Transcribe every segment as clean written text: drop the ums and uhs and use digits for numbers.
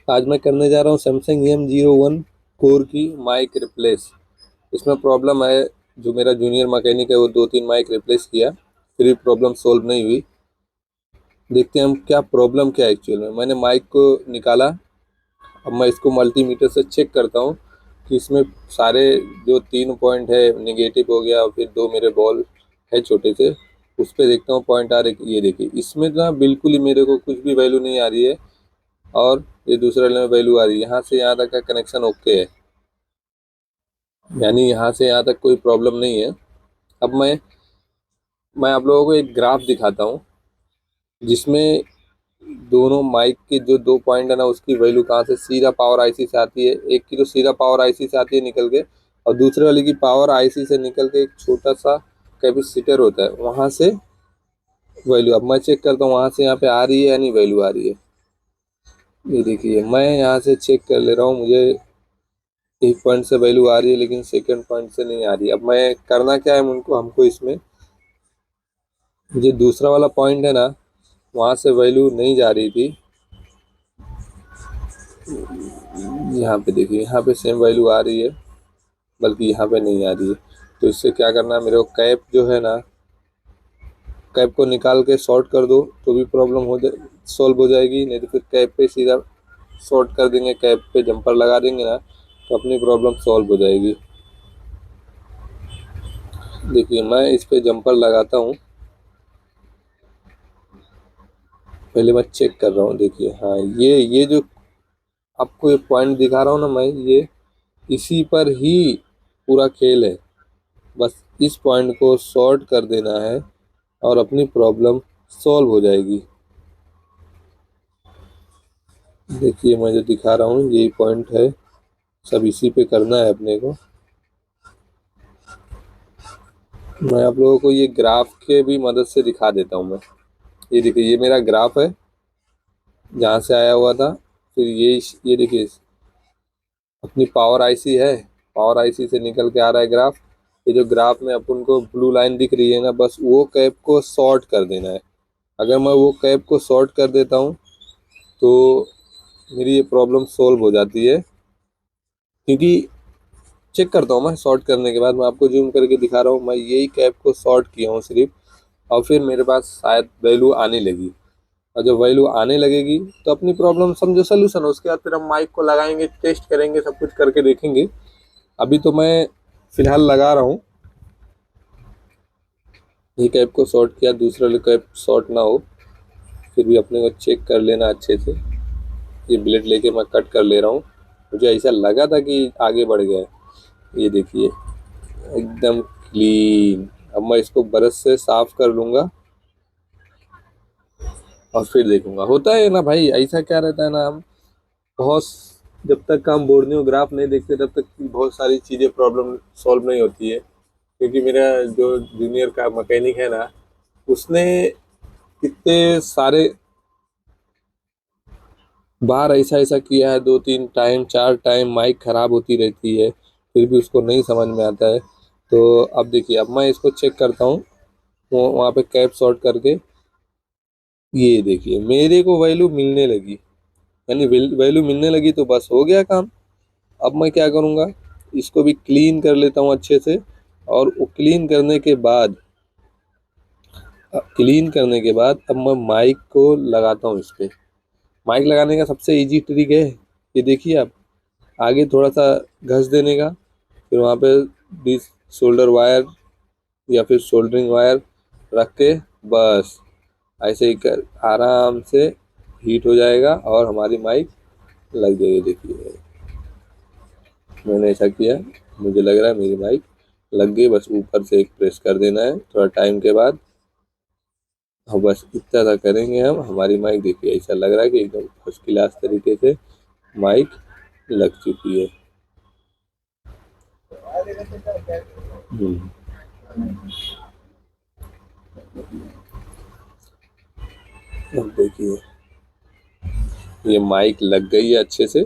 आज मैं करने जा रहा हूँ सैमसंग M01 कोर की माइक रिप्लेस। इसमें प्रॉब्लम है, जो मेरा जूनियर मैकेनिक है वो 2-3 माइक रिप्लेस किया, फिर भी प्रॉब्लम सोल्व नहीं हुई। देखते हैं हम क्या प्रॉब्लम क्या है एक्चुअल में। मैंने माइक को निकाला, अब मैं इसको मल्टीमीटर से चेक करता हूँ कि इसमें सारे जो 3 पॉइंट है नेगेटिव हो गया और फिर 2 मेरे बॉल है छोटे से, उस पर देखता हूँ पॉइंट आ रहे। ये देखिए, इसमें ना बिल्कुल ही मेरे को कुछ भी वैल्यू नहीं आ रही है, और ये दूसरे वाले में वैल्यू आ रही है। यहाँ से यहाँ तक का कनेक्शन ओके है, यानी यहाँ से यहाँ तक कोई प्रॉब्लम नहीं है। अब मैं आप लोगों को एक ग्राफ दिखाता हूँ जिसमें दोनों माइक के जो 2 पॉइंट है ना, उसकी वैल्यू कहाँ से सीधा पावर आईसी से आती है। एक की तो सीधा पावर आईसी से आती है निकल के, और दूसरे वाले की पावर आईसी से निकल के एक छोटा सा कैपेसिटर होता है, वहाँ से वैल्यू। अब मैं चेक करता हूँ वहाँ से यहाँ पे आ रही है या नहीं वैल्यू आ रही है। ये देखिए, मैं यहाँ से चेक कर ले रहा हूँ, मुझे एक पॉइंट से वैल्यू आ रही है लेकिन सेकंड पॉइंट से नहीं आ रही। अब मैं करना क्या है, हमको इसमें जो दूसरा वाला पॉइंट है ना, वहाँ से वैल्यू नहीं जा रही थी। यहाँ पे देखिए, यहाँ पे सेम वैल्यू आ रही है, बल्कि यहाँ पे नहीं आ रही है। तो इससे क्या करना है, मेरे को कैप जो है ना, कैप को निकाल के शॉर्ट कर दो तो भी प्रॉब्लम सॉल्व हो जाएगी। नहीं तो फिर कैप पे सीधा शॉर्ट कर देंगे, कैप पे जंपर लगा देंगे ना, तो अपनी प्रॉब्लम सॉल्व हो जाएगी। देखिए, मैं इस पे जंपर लगाता हूँ, पहले मैं चेक कर रहा हूँ। देखिए, हाँ, ये जो आपको ये पॉइंट दिखा रहा हूँ ना मैं, ये इसी पर ही पूरा खेल है। बस इस पॉइंट को शॉर्ट कर देना है और अपनी प्रॉब्लम सॉल्व हो जाएगी। देखिए, मैं जो दिखा रहा हूँ यही पॉइंट है, सब इसी पे करना है अपने को। मैं आप लोगों को ये ग्राफ के भी मदद से दिखा देता हूँ मैं। ये देखिए, ये मेरा ग्राफ है जहाँ से आया हुआ था। फिर ये देखिए, अपनी पावर आईसी है, पावर आईसी से निकल के आ रहा है ग्राफ। ये जो ग्राफ में अपन को ब्लू लाइन दिख रही है ना, बस वो कैप को शॉर्ट कर देना है। अगर मैं वो कैप को शॉर्ट कर देता हूँ तो मेरी ये प्रॉब्लम सोल्व हो जाती है। क्योंकि चेक करता हूँ मैं, शॉर्ट करने के बाद मैं आपको जूम करके दिखा रहा हूँ, मैं यही कैप को शॉर्ट किया हूँ सिर्फ, और फिर मेरे पास शायद वैल्यू आने लगी। और जब वैल्यू आने लगेगी तो अपनी प्रॉब्लम समझो सोल्यूशन है। उसके बाद फिर हम माइक को लगाएंगे, टेस्ट करेंगे, सब कुछ करके देखेंगे। अभी तो मैं फिलहाल लगा रहा हूँ। ये कैप को शॉर्ट किया, दूसरा कैप शॉर्ट ना हो, फिर भी अपने को चेक कर लेना अच्छे से। ये ब्लेड लेके मैं कट कर ले रहा हूँ, मुझे ऐसा लगा था कि आगे बढ़ गया है। ये देखिए, एकदम क्लीन। अब मैं इसको ब्रश से साफ कर लूँगा और फिर देखूंगा। होता है ना भाई, ऐसा क्या रहता है ना, हम बहुत, जब तक हम बोर्नियो ग्राफ नहीं देखते तब तक बहुत सारी चीज़ें प्रॉब्लम सॉल्व नहीं होती है। क्योंकि मेरा जो जूनियर का मैकेनिक है ना, उसने कितने सारे बार ऐसा ऐसा किया है, 2-3 टाइम 4 टाइम माइक खराब होती रहती है, फिर भी उसको नहीं समझ में आता है। तो अब देखिए, अब मैं इसको चेक करता हूँ, वो वहाँ पे कैप शॉर्ट करके। ये देखिए, मेरे को वैल्यू मिलने लगी, यानी वैल्यू मिलने लगी तो बस हो गया काम। अब मैं क्या करूँगा, इसको भी क्लीन कर लेता हूँ अच्छे से। और वो क्लीन करने के बाद अब मैं माइक को लगाता हूँ इस पे। माइक लगाने का सबसे इजी ट्रिक है, ये देखिए आप, आगे थोड़ा सा घस देने का, फिर वहाँ पे डिस शोल्डर वायर या फिर सोल्डरिंग वायर रख के, बस ऐसे ही कर आराम से हीट हो जाएगा और हमारी माइक लग जाएगी। देखिए, मैंने ऐसा किया, मुझे लग रहा है मेरी माइक लग गई। बस ऊपर से एक प्रेस कर देना है थोड़ा टाइम के बाद, और बस इतना सा करेंगे हम, हमारी माइक देखिए, ऐसा लग रहा है कि एकदम फर्स्ट क्लास तरीके से माइक लग चुकी है। हम्म, अब देखिए, ये माइक लग गई है अच्छे से।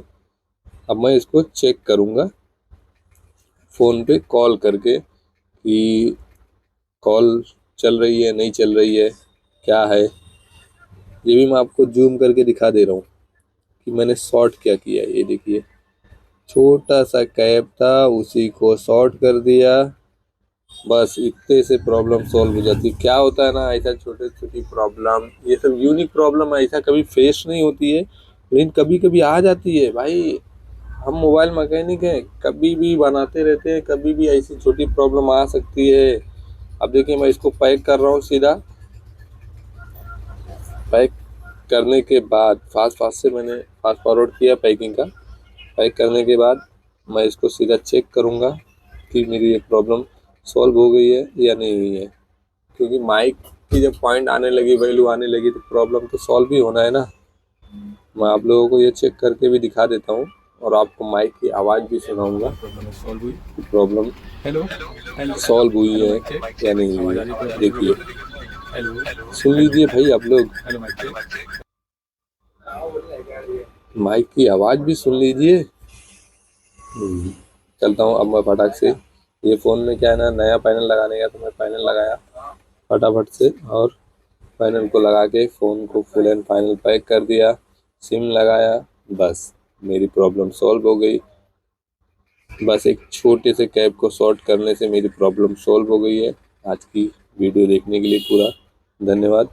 अब मैं इसको चेक करूँगा फ़ोन पे कॉल करके कि कॉल चल रही है नहीं चल रही है, क्या है। ये भी मैं आपको जूम करके दिखा दे रहा हूँ कि मैंने शॉर्ट क्या किया। ये देखिए, छोटा सा कैप था, उसी को शॉर्ट कर दिया, बस इतने से प्रॉब्लम सॉल्व हो जाती है। क्या होता है ना, ऐसा छोटी छोटी प्रॉब्लम, ये सब यूनिक प्रॉब्लम ऐसा कभी फेस नहीं होती है, लेकिन कभी कभी आ जाती है भाई। हम मोबाइल मैकेनिक हैं, कभी भी बनाते रहते हैं, कभी भी ऐसी छोटी प्रॉब्लम आ सकती है। अब देखिए, मैं इसको पैक कर रहा हूँ सीधा। पैक करने के बाद फास्ट फास्ट से मैंने फास्ट फॉरवर्ड किया पैकिंग का। पैक करने के बाद मैं इसको सीधा चेक करूँगा कि मेरी ये प्रॉब्लम सॉल्व हो गई है या नहीं हुई है, क्योंकि माइक की जब पॉइंट आने लगी, वैल्यू आने लगी, तो प्रॉब्लम तो सॉल्व ही होना है ना। मैं आप लोगों को ये चेक करके भी दिखा देता हूँ और आपको माइक की आवाज़ भी सुनाऊंगा। प्रॉब्लम हेलो हेलो सॉल्व हुई हेलो है माइक चेक। या नहीं हुई आवाज़ आ रही है है, कोई देखिए। प्रॉब्लम? हेलो सुन हेलो लीजिए भाई आप लोग, हेलो माइक चेक। माइक की आवाज़ भी सुन लीजिए। चलता हूँ अब मैं फटाक से। ये फ़ोन में क्या है ना, नया पैनल लगाने का, तो मैं पैनल लगाया फटाफट से, और पैनल को लगा के फ़ोन को फुल एंड फाइनल पैक कर दिया, सिम लगाया, बस मेरी प्रॉब्लम सॉल्व हो गई। बस एक छोटे से कैब को शॉर्ट करने से मेरी प्रॉब्लम सॉल्व हो गई है। आज की वीडियो देखने के लिए पूरा धन्यवाद।